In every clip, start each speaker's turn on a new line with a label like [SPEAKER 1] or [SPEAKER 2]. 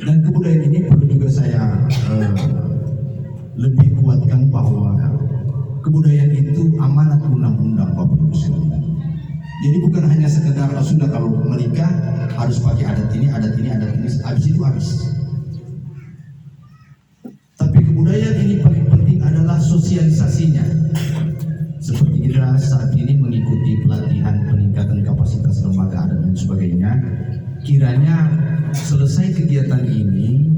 [SPEAKER 1] Dan kebudayaan ini perlu juga saya lebih kuatkan bahwa kebudayaan itu amanat undang-undang Bapak Ibu sekalian. Jadi bukan hanya sekedar sudah kalau menikah harus pakai adat ini, habis itu habis. Tapi kebudayaan ini paling penting adalah sosialisasinya. Seperti kita saat ini mengikuti pelatihan peningkatan kapasitas lembaga adat dan sebagainya, kiranya selesai kegiatan ini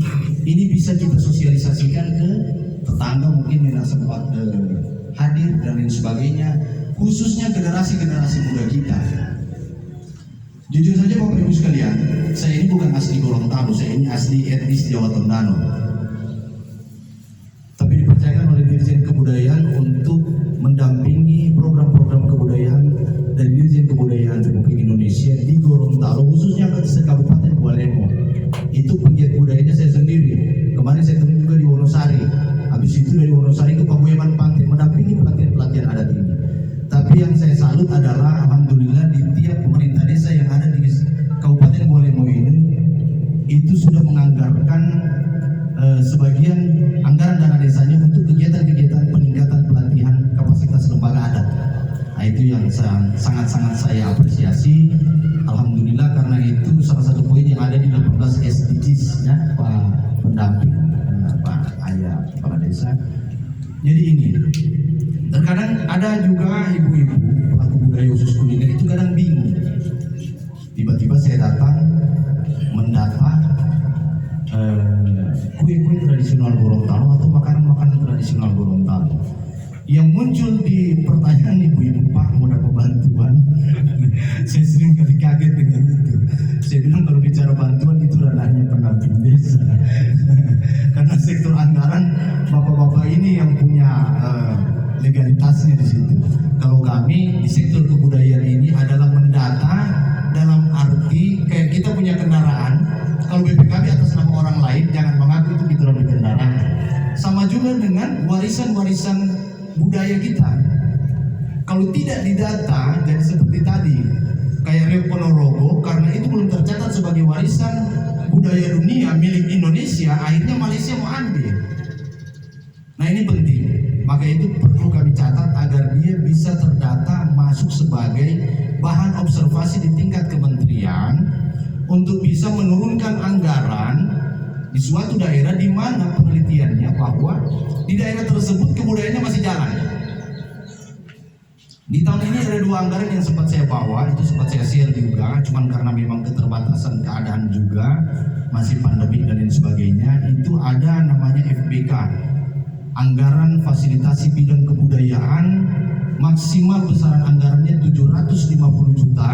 [SPEAKER 1] bisa kita sosialisasikan ke tetangga mungkin yang sempat hadir dan lain sebagainya, khususnya generasi-generasi muda kita. Jujur saja Bapak Ibu sekalian, saya ini bukan asli Gorontalo, saya ini asli etnis Jawa Tondano. Tapi dipercayakan oleh Dirjen Kebudayaan untuk mendampingi program-program kebudayaan dari Dirjen Kebudayaan Republik Indonesia di Gorontalo, khususnya ke Kabupaten Bualemo. Itu penggiat budayanya saya sendiri. Kemarin saya turun juga di Wonosari. Habis itu dari Wonosari ke Pamuyaman Pantai mendampingi pelatihan adat ini. Tapi yang saya salut adalah alhamdulillah di tiap pemerintah desa yang ada di Kabupaten Bualemo ini itu sudah menganggarkan sebagian anggaran dana desanya untuk kegiatan-kegiatan peningkatan pelatihan kapasitas lembaga adat. Nah, itu yang sangat-sangat saya apresiasi. Alhamdulillah, karena itu salah satu poin yang ada di 18 SDGs ya, Pak pendamping Pak Ayah Kepala Desa. Jadi ini terkadang ada juga ibu-ibu pelaku budaya khusus kuliner itu kadang bingung. Tiba-tiba saya datang mendata kue-kue tradisional Gorontalo atau makanan-makanan tradisional Gorontalo. Yang muncul di pertanyaan ibu-ibu, Pak mau dapat bantuan? Saya sering kali kaget dengan itu. Saya bilang kalau bicara bantuan itu ranahnya pendamping desa. Karena sektor anggaran bapak-bapak ini yang punya legalitasnya di situ. Kalau kami di sektor kebudayaan ini adalah mendata dalam arti kayak kita punya kendaraan. Kalau BPKB atas nama orang lain jangan mengaku itu kita beli kendaraan. Sama juga dengan warisan-warisan budaya kita. Kalau tidak didata jadi seperti tadi kayak Riau Ponorogo, karena itu belum tercatat sebagai warisan budaya dunia milik Indonesia, akhirnya Malaysia mau ambil. Nah ini penting, maka itu perlu kami catat agar dia bisa terdata masuk sebagai bahan observasi di tingkat kementerian untuk bisa menurunkan anggaran di suatu daerah di mana penelitiannya bahwa di daerah tersebut kebudayaannya masih jalan. Di tahun ini ada 2 anggaran yang sempat saya bawa, itu sempat saya share juga, cuman karena memang keterbatasan keadaan juga, masih pandemi dan lain sebagainya. Itu ada namanya FBK, Anggaran Fasilitasi Bidang Kebudayaan, maksimal besaran anggarannya 750 juta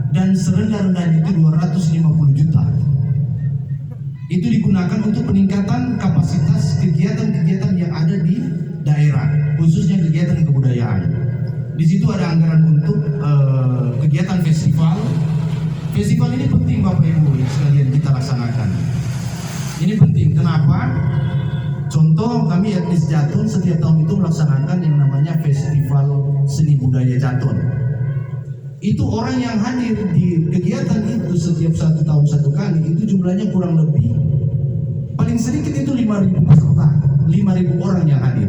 [SPEAKER 1] dan serendah-rendahnya itu 250 juta. Itu digunakan untuk peningkatan kapasitas kegiatan-kegiatan yang ada di daerah, khususnya kegiatan kebudayaan. Di situ ada anggaran untuk kegiatan festival. Festival ini penting Bapak Ibu sekalian kita laksanakan. Ini penting. Kenapa? Contoh kami etnis Jatun setiap tahun itu melaksanakan yang namanya Festival Seni Budaya Jatun. Itu orang yang hadir di kegiatan itu setiap 1 tahun 1 kali itu jumlahnya kurang lebih paling sedikit itu 5.000 peserta, 5.000 orang yang hadir.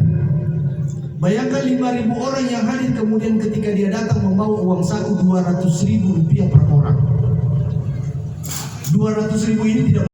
[SPEAKER 1] Bayangkan 5.000 orang yang hadir kemudian ketika dia datang membawa uang saku Rp200.000 per orang. 200.000 ini tidak